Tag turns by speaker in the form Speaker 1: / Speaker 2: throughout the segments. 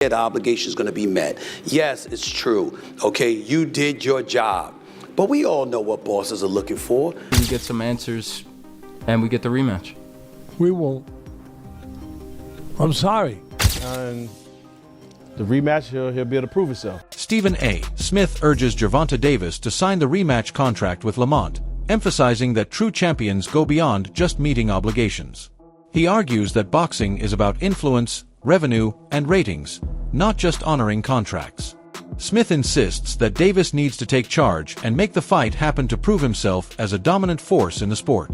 Speaker 1: care the obligation is going to be met. Yes, it's true. Okay, you did your job. But we all know what bosses are looking for.
Speaker 2: We get some answers, and we get the rematch.
Speaker 3: We won't. I'm sorry.
Speaker 4: And the rematch, he'll be able to prove himself.
Speaker 5: Stephen A. Smith urges Gervonta Davis to sign the rematch contract with Lamont, emphasizing that true champions go beyond just meeting obligations. He argues that boxing is about influence, revenue, and ratings, not just honoring contracts. Smith insists that Davis needs to take charge and make the fight happen to prove himself as a dominant force in the sport.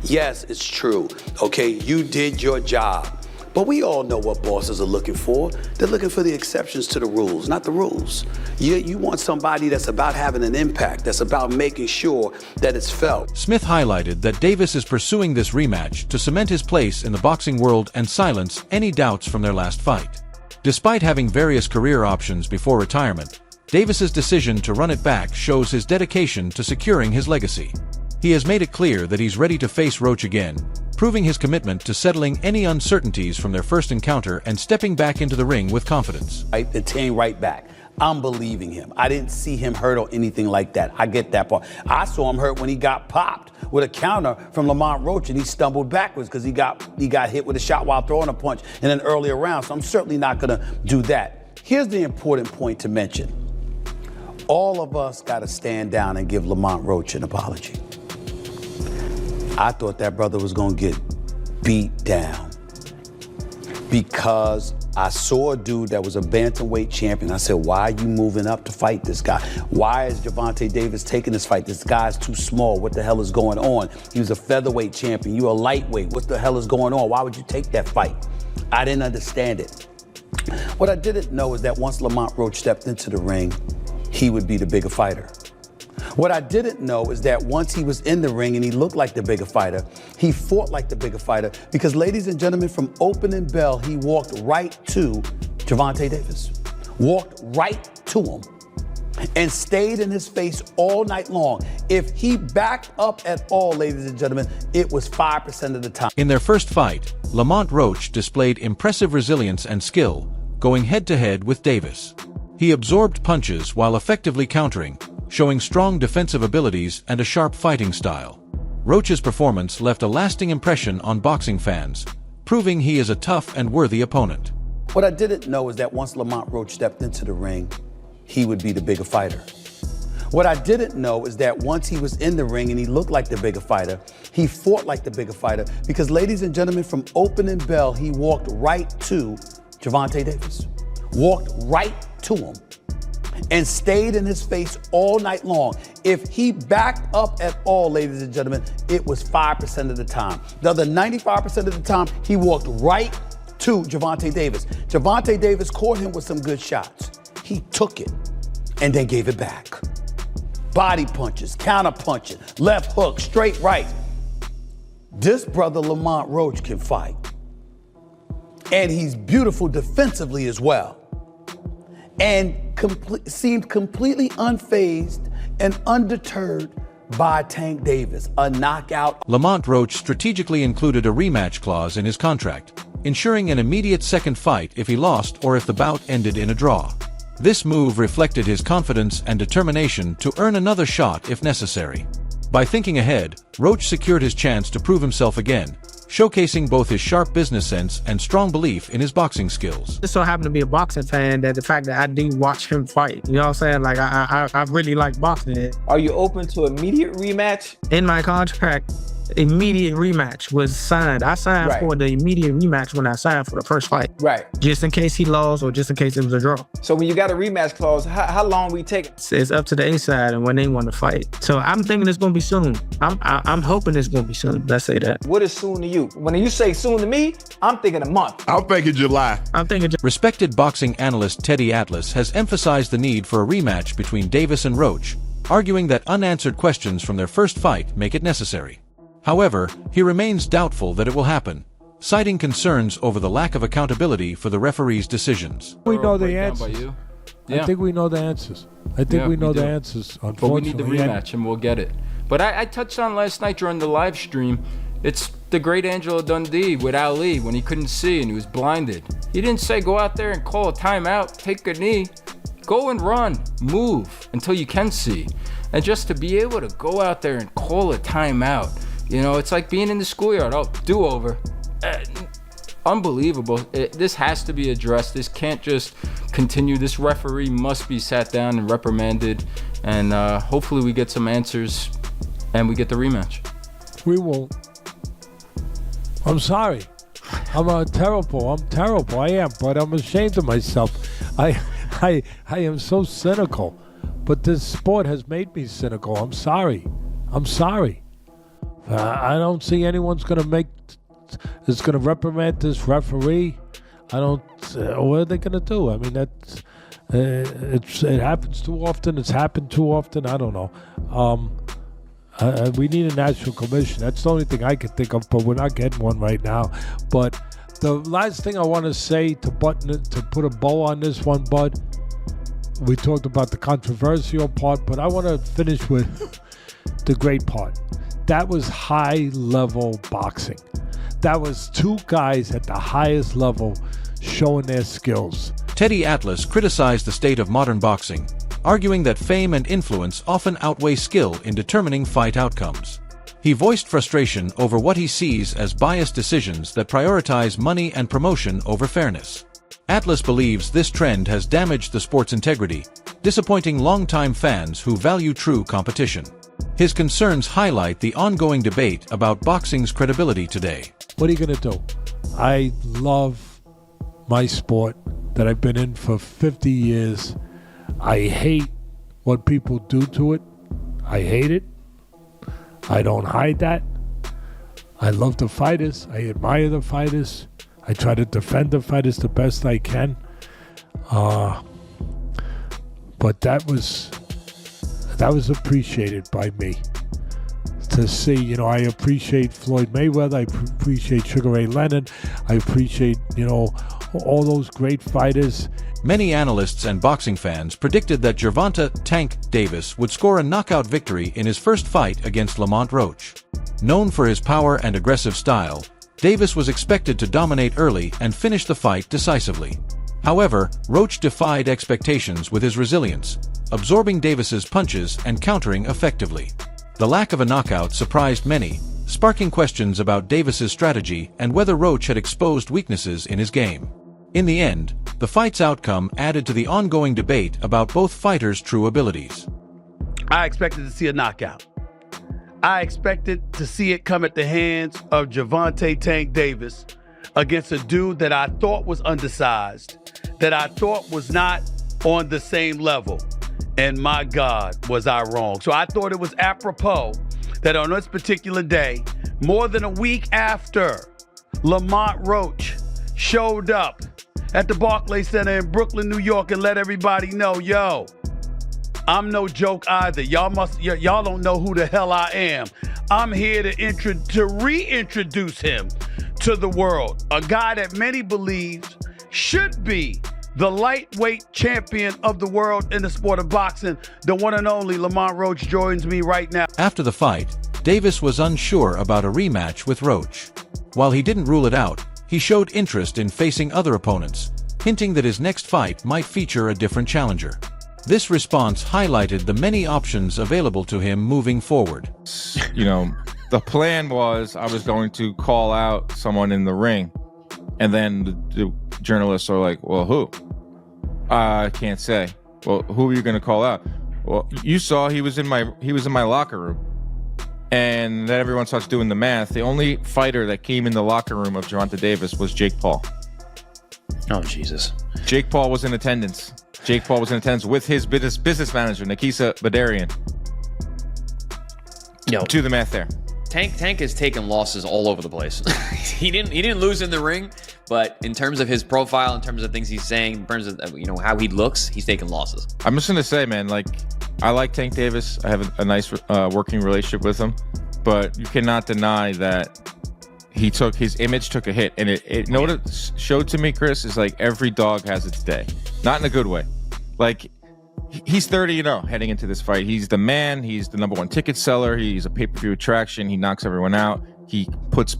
Speaker 1: Yes, it's true. Okay, you did your job. But we all know what bosses are looking for. They're looking for the exceptions to the rules, not the rules. You want somebody that's about having an impact, that's about making sure that it's felt.
Speaker 5: Smith highlighted that Davis is pursuing this rematch to cement his place in the boxing world and silence any doubts from their last fight. Despite having various career options before retirement, Davis's decision to run it back shows his dedication to securing his legacy. He has made it clear that he's ready to face Roach again, proving his commitment to settling any uncertainties from their first encounter and stepping back into the ring with confidence.
Speaker 1: The team right back. I'm believing him. I didn't see him hurt or anything like that. I get that part. I saw him hurt when he got popped with a counter from Lamont Rematch and he stumbled backwards because he got hit with a shot while throwing a punch in an earlier round. So I'm certainly not going to do that. Here's the important point to mention. All of us got to stand down and give Lamont Rematch an apology. I thought that brother was going to get beat down because I saw a dude that was a bantamweight champion. I said, why are you moving up to fight this guy? Why is Gervonta Davis taking this fight? This guy's too small. What the hell is going on? He was a featherweight champion. You're a lightweight. What the hell is going on? Why would you take that fight? I didn't understand it. What I didn't know is that once Lamont Rematch stepped into the ring, he would be the bigger fighter. What I didn't know is that once he was in the ring and he looked like the bigger fighter, he fought like the bigger fighter because, ladies and gentlemen, from opening bell, he walked right to Gervonta Davis. Walked right to him and stayed in his face all night long. If he backed up at all, ladies and gentlemen, it was 5% of the time.
Speaker 5: In their first fight, Lamont Rematch displayed impressive resilience and skill, going head-to-head with Davis. He absorbed punches while effectively countering, showing strong defensive abilities and a sharp fighting style. Roach's performance left a lasting impression on boxing fans, proving he is a tough and worthy opponent.
Speaker 1: What I didn't know is that once Lamont Rematch stepped into the ring, he would be the bigger fighter. What I didn't know is that once he was in the ring and he looked like the bigger fighter, he fought like the bigger fighter because, ladies and gentlemen, from opening bell, he walked right to Gervonta Davis. Walked right to him and stayed in his face all night long. If he backed up at all, ladies and gentlemen, it was 5% of the time. The other 95% of the time, he walked right to Gervonta Davis. Gervonta Davis caught him with some good shots. He took it and then gave it back. Body punches, counter punches, left hook, straight right. This brother Lamont Rematch can fight. And he's beautiful defensively as well. And seemed completely unfazed and undeterred by Tank Davis, a knockout.
Speaker 5: Lamont Rematch strategically included a rematch clause in his contract, ensuring an immediate second fight if he lost or if the bout ended in a draw. This move reflected his confidence and determination to earn another shot if necessary. By thinking ahead, Rematch secured his chance to prove himself again, showcasing both his sharp business sense and strong belief in his boxing skills.
Speaker 6: Just so happen to be a boxing fan that the fact that I do watch him fight, you know what I'm saying? Like, I really like boxing.
Speaker 7: Are you open to immediate rematch?
Speaker 6: In my contract, immediate rematch was signed. I signed for the immediate rematch when I signed for the first fight.
Speaker 7: Right.
Speaker 6: Just in case he lost or just in case it was a draw.
Speaker 7: So when you got a rematch clause, how long we take it?
Speaker 6: It's up to the A side and when they want to fight. So I'm thinking it's going to be soon. I'm hoping it's going to be soon. Let's say that.
Speaker 7: What is soon to you? When you say soon to me, I'm thinking a month.
Speaker 3: I'm thinking July.
Speaker 5: Respected boxing analyst Teddy Atlas has emphasized the need for a rematch between Davis and Rematch, arguing that unanswered questions from their first fight make it necessary. However, he remains doubtful that it will happen, citing concerns over the lack of accountability for the referee's decisions.
Speaker 3: We know the answers. I think we know the answers. I think we know the answers, unfortunately.
Speaker 2: But we need the rematch and we'll get it. But I touched on last night during the live stream, it's the great Angelo Dundee with Ali when he couldn't see and he was blinded. He didn't say go out there and call a timeout, take a knee. Go and run, move until you can see. And just to be able to go out there and call a timeout, you know, it's like being in the schoolyard. Oh, do-over. Unbelievable. This has to be addressed. This can't just continue. This referee must be sat down and reprimanded. And hopefully we get some answers and we get the rematch.
Speaker 3: We won't. I'm sorry. I'm terrible. I am, but I'm ashamed of myself. I am so cynical, but this sport has made me cynical. I'm sorry. I don't see anyone's going to reprimand this referee. I don't. What are they going to do? I mean, it happens too often. It's happened too often. I don't know. We need a national commission. That's the only thing I can think of, but we're not getting one right now. But the last thing I want to say to put a bow on this one, Bud, we talked about the controversial part, but I want to finish with the great part. That was high-level boxing. That was two guys at the highest level showing their skills.
Speaker 5: Teddy Atlas criticized the state of modern boxing, arguing that fame and influence often outweigh skill in determining fight outcomes. He voiced frustration over what he sees as biased decisions that prioritize money and promotion over fairness. Atlas believes this trend has damaged the sport's integrity, disappointing longtime fans who value true competition. His concerns highlight the ongoing debate about boxing's credibility today.
Speaker 3: What are you going to do? I love my sport that I've been in for 50 years. I hate what people do to it. I hate it. I don't hide that. I love the fighters. I admire the fighters. I try to defend the fighters the best I can. But that was appreciated by me. To see, I appreciate Floyd Mayweather. I appreciate Sugar Ray Leonard. I appreciate, all those great fighters.
Speaker 5: Many analysts and boxing fans predicted that Gervonta "Tank" Davis would score a knockout victory in his first fight against Lamont Rematch. Known for his power and aggressive style, Davis was expected to dominate early and finish the fight decisively. However, Roach defied expectations with his resilience, absorbing Davis's punches and countering effectively. The lack of a knockout surprised many, sparking questions about Davis's strategy and whether Roach had exposed weaknesses in his game. In the end, the fight's outcome added to the ongoing debate about both fighters' true abilities.
Speaker 1: I expected to see a knockout. I expected to see it come at the hands of Gervonta "Tank" Davis against a dude that I thought was undersized, that I thought was not on the same level. And my God, was I wrong. So I thought it was apropos that on this particular day, more than a week after Lamont Rematch showed up at the Barclays Center in Brooklyn, New York, and let everybody know, yo, I'm no joke either. Y'all don't know who the hell I am. I'm here to reintroduce him to the world. A guy that many believe should be the lightweight champion of the world in the sport of boxing. The one and only Lamont Rematch joins me right now.
Speaker 5: After the fight, Davis was unsure about a rematch with Rematch. While he didn't rule it out, he showed interest in facing other opponents, hinting that his next fight might feature a different challenger. This response highlighted the many options available to him moving forward.
Speaker 8: The plan was I was going to call out someone in the ring, and then the journalists are like, well, who? I can't say. Well, who are you going to call out? Well, you saw he was in my locker room. And then everyone starts doing the math. The only fighter that came in the locker room of Gervonta Davis was Jake Paul.
Speaker 9: Oh, Jesus.
Speaker 8: Jake Paul was in attendance. Jake Paul was in attendance with his business manager, Nikisa Badarian. Do the math there.
Speaker 9: Tank has taken losses all over the place. He didn't lose in the ring, but in terms of his profile, in terms of things he's saying, in terms of how he looks, he's taken losses.
Speaker 8: I'm just gonna say, man, I like Tank Davis. I have a nice working relationship with him, but you cannot deny that his image took a hit, and it what it showed to me, Chris, is every dog has its day, not in a good way. He's 30-0 heading into this fight. He's the man. He's the #1 ticket seller. He's a pay-per-view attraction. He knocks everyone out. He puts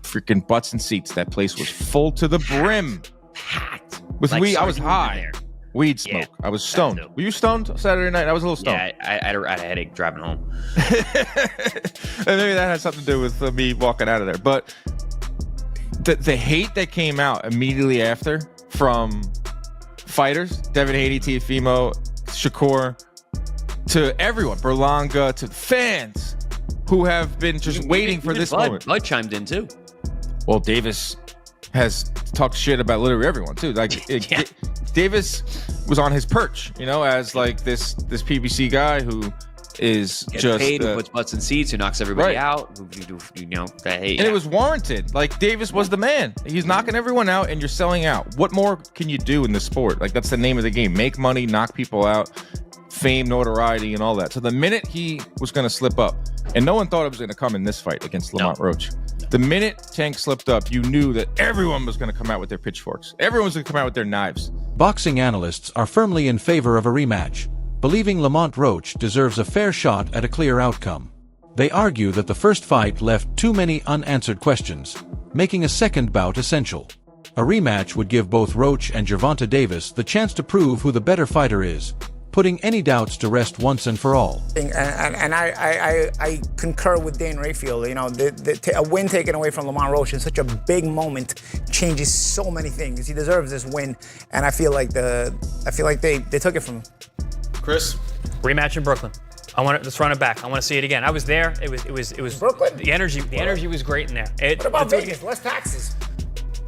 Speaker 8: freaking butts and seats. That place was full to the brim.
Speaker 9: Packed.
Speaker 8: With
Speaker 9: Like
Speaker 8: weed, I was
Speaker 9: sardines in
Speaker 8: high.
Speaker 9: there.
Speaker 8: Weed smoke.
Speaker 9: Yeah,
Speaker 8: I was stoned.
Speaker 9: dope.
Speaker 8: Were you stoned Saturday night? I was a little stoned.
Speaker 9: Yeah, I had a headache driving home.
Speaker 8: And maybe that had something to do with me walking out of there. But the hate that came out immediately after from fighters, Devin Haney, Teofimo, Shakur, to everyone, Berlanga, to fans who have been just waiting for this moment.
Speaker 9: Bud chimed in too.
Speaker 8: Well, Davis has talked shit about literally everyone too. Like Davis was on his perch, as like this PBC guy who is
Speaker 9: Gets
Speaker 8: just
Speaker 9: paid, who puts butts in seats, who knocks everybody
Speaker 8: right.
Speaker 9: out, that hate.
Speaker 8: And it was warranted. Like Davis was the man. He's knocking everyone out, and you're selling out. What more can you do in this sport? Like that's the name of the game: make money, knock people out, fame, notoriety, and all that. So the minute he was going to slip up, and no one thought it was going to come in this fight against Lamont Roach. The minute Tank slipped up, you knew that everyone was going to come out with their pitchforks. Everyone was going to come out with their knives.
Speaker 5: Boxing analysts are firmly in favor of a rematch, believing Lamont Roach deserves a fair shot at a clear outcome. They argue that the first fight left too many unanswered questions, making a second bout essential. A rematch would give both Roach and Gervonta Davis the chance to prove who the better fighter is, putting any doubts to rest once and for all.
Speaker 10: And I concur with Dan Rayfield. A win taken away from Lamont Roach in such a big moment changes so many things. He deserves this win, and I feel like they took it from him.
Speaker 11: Chris,
Speaker 12: rematch in Brooklyn. Let's run it back. I want to see it again. I was there. It was
Speaker 10: Brooklyn.
Speaker 12: The energy was great in there.
Speaker 10: What about Vegas? Less taxes.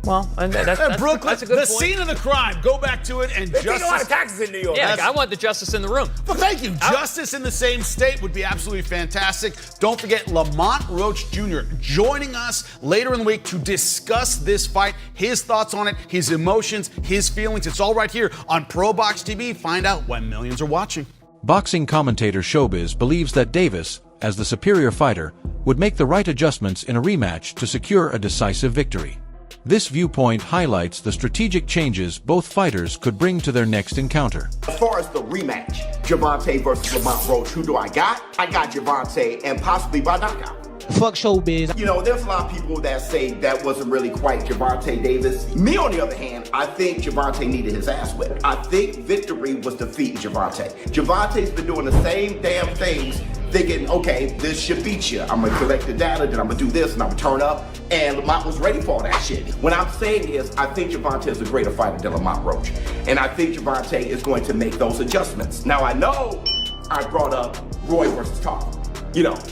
Speaker 12: Well, that's
Speaker 11: Brooklyn,
Speaker 12: that's a good
Speaker 11: the
Speaker 12: point.
Speaker 11: scene of the crime. Go back to it and
Speaker 10: They pay a lot
Speaker 11: justice.
Speaker 10: of taxes in New York.
Speaker 12: Yeah, I want the justice in the room.
Speaker 11: Well, thank you. Justice in the same state would be absolutely fantastic. Don't forget Lamont Roach Jr. joining us later in the week to discuss this fight, his thoughts on it, his emotions, his feelings. It's all right here on Pro Box TV. Find out when millions are watching.
Speaker 5: Boxing commentator Showbiz believes that Davis, as the superior fighter, would make the right adjustments in a rematch to secure a decisive victory. This viewpoint highlights the strategic changes both fighters could bring to their next encounter.
Speaker 13: As far as the rematch, Gervonta versus Lamont Roach, who do I got? I got Gervonta, and possibly by knockout.
Speaker 6: Fuck Showbiz.
Speaker 13: There's a lot of people that say that wasn't really quite Gervonta Davis. Me, on the other hand, I think Gervonta needed his ass whipped. I think victory was defeating Gervonta. Gervonta's been doing the same damn things, thinking, okay, this should beat you. I'm gonna collect the data, then I'm gonna do this, and I'm gonna turn up. And Lamont was ready for all that shit. What I'm saying is, I think Gervonta is a greater fighter than Lamont Roach. And I think Gervonta is going to make those adjustments. Now, I know I brought up Roy versus Tarver.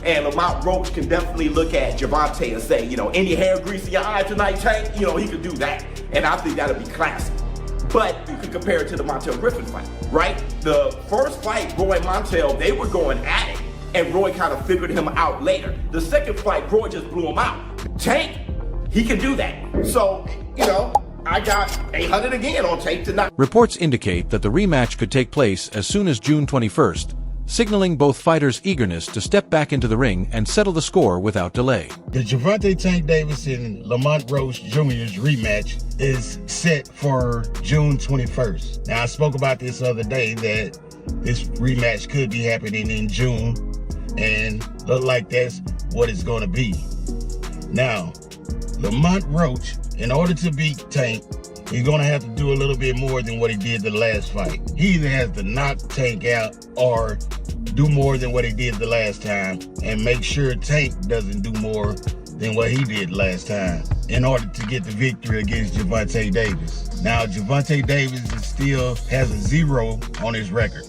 Speaker 13: And Lamont Roach can definitely look at Gervonta and say, any hair grease in your eye tonight, Tank? He could do that. And I think that'll be classic. But you could compare it to the Montel Griffin fight, right? The first fight, Roy and Montel, they were going at it. And Roy kind of figured him out later. The second fight, Roy just blew him out. Tank, he can do that. So, I got 800 again on Tank tonight.
Speaker 5: Reports indicate that the rematch could take place as soon as June 21st, signaling both fighters' eagerness to step back into the ring and settle the score without delay.
Speaker 14: The Gervonta Tank Davis and Lamont Roach Jr.'s rematch is set for June 21st. Now, I spoke about this the other day that this rematch could be happening in June, and look like that's what it's going to be. Now, Lamont Roach, in order to beat Tank, he's going to have to do a little bit more than what he did the last fight. He either has to knock Tank out or do more than what he did the last time and make sure Tank doesn't do more than what he did last time in order to get the victory against Gervonta Davis. Now, Gervonta Davis still has a 0 on his record.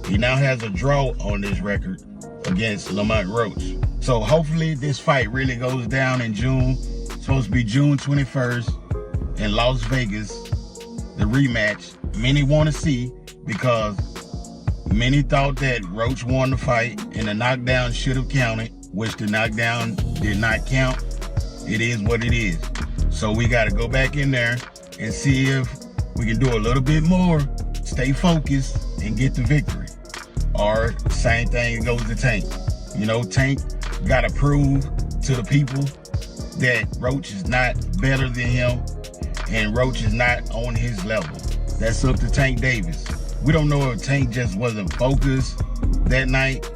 Speaker 14: He now has a draw on his record against Lamont Roach. So hopefully this fight really goes down in June. It's supposed to be June 21st in Las Vegas, the rematch. Many want to see because many thought that Roach won the fight and the knockdown should have counted, which the knockdown did not count. It is what it is. So we got to go back in there and see if we can do a little bit more, stay focused, and get the victory. Or same thing goes to Tank. Tank got to prove to the people that Roach is not better than him and Roach is not on his level. That's up to Tank Davis. We don't know if Tank just wasn't focused that night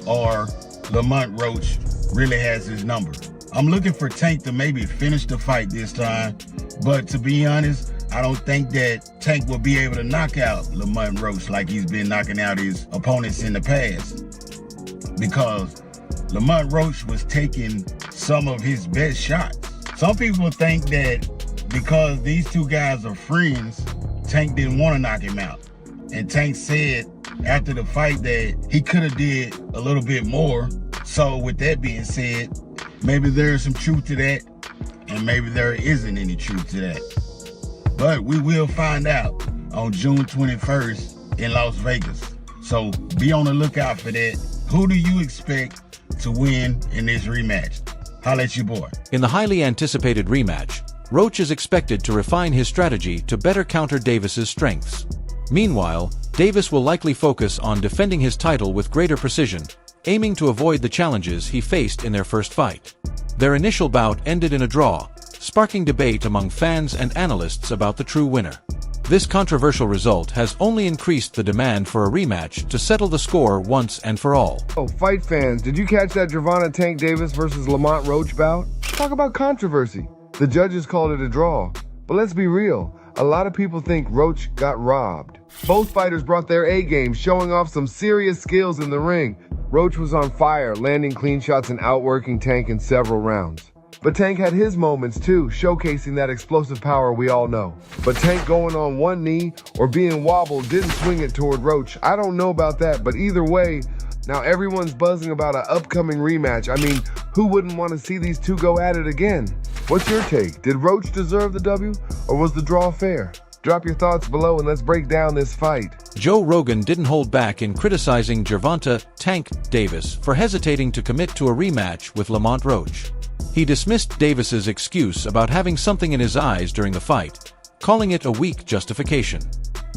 Speaker 14: or Lamont Roach really has his number. I'm looking for Tank to maybe finish the fight this time, but to be honest, I don't think that Tank will be able to knock out Lamont Roach like he's been knocking out his opponents in the past, because Lamont Roach was taking some of his best shots. Some people think that because these two guys are friends, Tank didn't want to knock him out. And Tank said after the fight that he could have did a little bit more. So with that being said, maybe there is some truth to that, and maybe there isn't any truth to that. But we will find out on June 21st in Las Vegas. So be on the lookout for that. Who do you expect to win in this rematch? Holla at your boy.
Speaker 5: In the highly anticipated rematch, Roach is expected to refine his strategy to better counter Davis's strengths. Meanwhile, Davis will likely focus on defending his title with greater precision, aiming to avoid the challenges he faced in their first fight. Their initial bout ended in a draw, sparking debate among fans and analysts about the true winner. This controversial result has only increased the demand for a rematch to settle the score once and for all.
Speaker 15: Oh, fight fans, did you catch that Gervonta Tank Davis versus Lamont Roach bout? Talk about controversy. The judges called it a draw. But let's be real, a lot of people think Roach got robbed. Both fighters brought their A game, showing off some serious skills in the ring. Roach was on fire, landing clean shots and outworking Tank in several rounds. But Tank had his moments too, showcasing that explosive power we all know. But Tank going on one knee or being wobbled didn't swing it toward Roach. I don't know about that, but either way, now everyone's buzzing about an upcoming rematch. I mean, who wouldn't want to see these two go at it again? What's your take? Did Roach deserve the W, or was the draw fair? Drop your thoughts below and let's break down this fight.
Speaker 5: Joe Rogan didn't hold back in criticizing Gervonta Tank Davis for hesitating to commit to a rematch with Lamont Roach. He dismissed Davis's excuse about having something in his eyes during the fight, calling it a weak justification.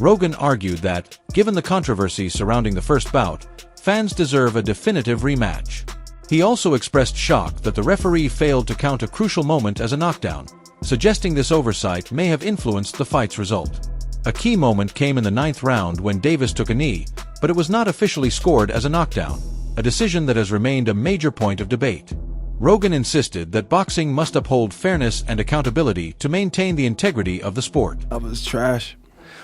Speaker 5: Rogan argued that, given the controversy surrounding the first bout, fans deserve a definitive rematch. He also expressed shock that the referee failed to count a crucial moment as a knockdown, suggesting this oversight may have influenced the fight's result. A key moment came in the 9th round when Davis took a knee, but it was not officially scored as a knockdown, a decision that has remained a major point of debate. Rogan insisted that boxing must uphold fairness and accountability to maintain the integrity of the sport.
Speaker 16: That was trash.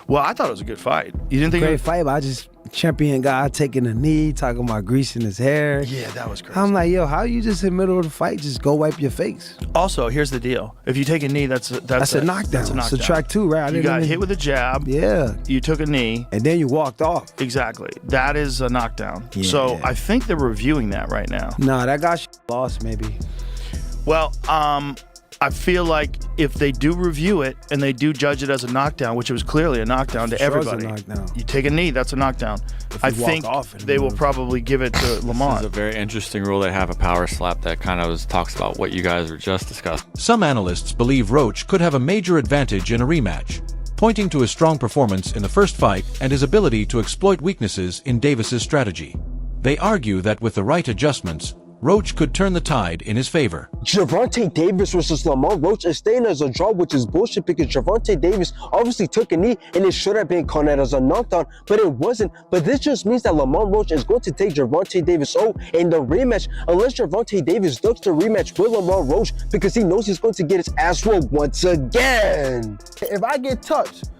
Speaker 16: Well, I thought it was a good fight. You didn't think
Speaker 17: great fight, but I just champion guy taking a knee, talking about greasing his hair.
Speaker 16: Yeah, that was crazy.
Speaker 17: I'm like, yo, how you just in the middle of the fight just go wipe your face?
Speaker 16: Also, here's the deal. If you take a knee, that's a knockdown.
Speaker 17: That's a knockdown. Subtract 2, right?
Speaker 16: You got hit with a jab.
Speaker 17: Yeah.
Speaker 16: You took a knee.
Speaker 17: And then you walked off.
Speaker 16: Exactly. That is a knockdown.
Speaker 17: Yeah.
Speaker 16: So I think they're reviewing that right now.
Speaker 17: Nah, that guy lost maybe.
Speaker 16: Well, I feel like if they do review it and they do judge it as a knockdown, which it was clearly a knockdown to everybody. You take a knee, that's a knockdown. I think they will probably give it to Lamont.
Speaker 18: This is a very interesting rule they have, a power slap that kind of talks about what you guys were just discussing.
Speaker 5: Some analysts believe Roach could have a major advantage in a rematch, pointing to his strong performance in the first fight and his ability to exploit weaknesses in Davis's strategy. They argue that with the right adjustments, Roach could turn the tide in his favor.
Speaker 19: Gervonta Davis versus Lamont Roach is staying as a draw, which is bullshit because Gervonta Davis obviously took a knee and it should have been called out as a knockdown, but it wasn't. But this just means that Lamont Roach is going to take Gervonta Davis in the rematch, unless Gervonta Davis looks to rematch with Lamont Roach because he knows he's going to get his ass whooped once again.
Speaker 20: If I get touched,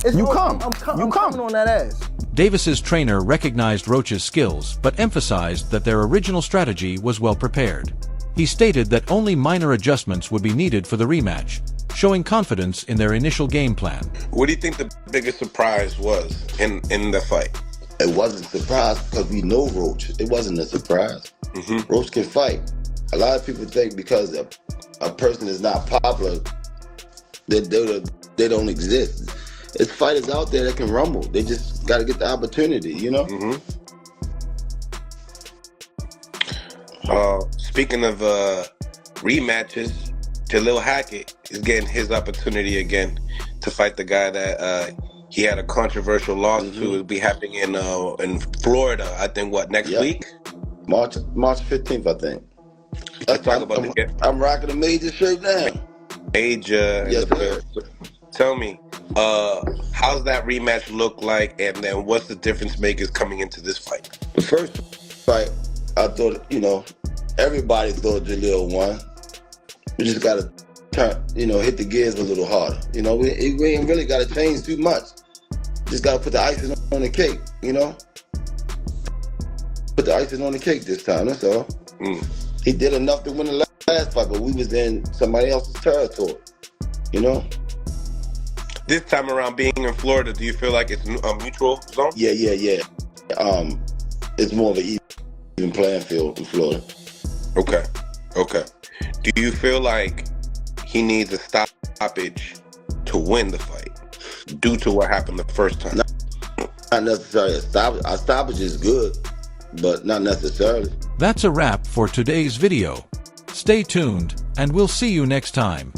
Speaker 20: I'm coming on that ass.
Speaker 5: Davis's trainer recognized Roach's skills, but emphasized that their original strategy was well prepared. He stated that only minor adjustments would be needed for the rematch, showing confidence in their initial game plan.
Speaker 21: What do you think the biggest surprise was in the fight?
Speaker 22: It wasn't a surprise because we know Roach. It wasn't a surprise. Roach can fight. A lot of people think because a person is not popular, they don't exist. There's fighters out there that can rumble. They just got to get the opportunity, you know?
Speaker 21: Speaking of rematches, Jalil Hackett is getting his opportunity again to fight the guy that he had a controversial loss to. It'll be happening in Florida, I think, next week?
Speaker 22: March 15th, I think.
Speaker 21: Let's talk about
Speaker 22: I'm rocking a major shirt now.
Speaker 21: Major.
Speaker 22: Yes, sir.
Speaker 21: Tell me, how's that rematch look like, and then what's the difference makers coming into this fight?
Speaker 22: The first fight, I thought, everybody thought Jalil won. We just gotta turn, hit the gears a little harder. We ain't really gotta change too much. Just gotta put the icing on the cake. Put the icing on the cake this time. That's all. He did enough to win the last fight, but we was in somebody else's territory.
Speaker 21: This time around, being in Florida, do you feel like it's a mutual zone?
Speaker 22: Yeah. It's more of an even playing field in Florida.
Speaker 21: Okay. Do you feel like he needs a stoppage to win the fight due to what happened the first time?
Speaker 22: Not necessarily. A stoppage is good, but not necessarily.
Speaker 5: That's a wrap for today's video. Stay tuned, and we'll see you next time.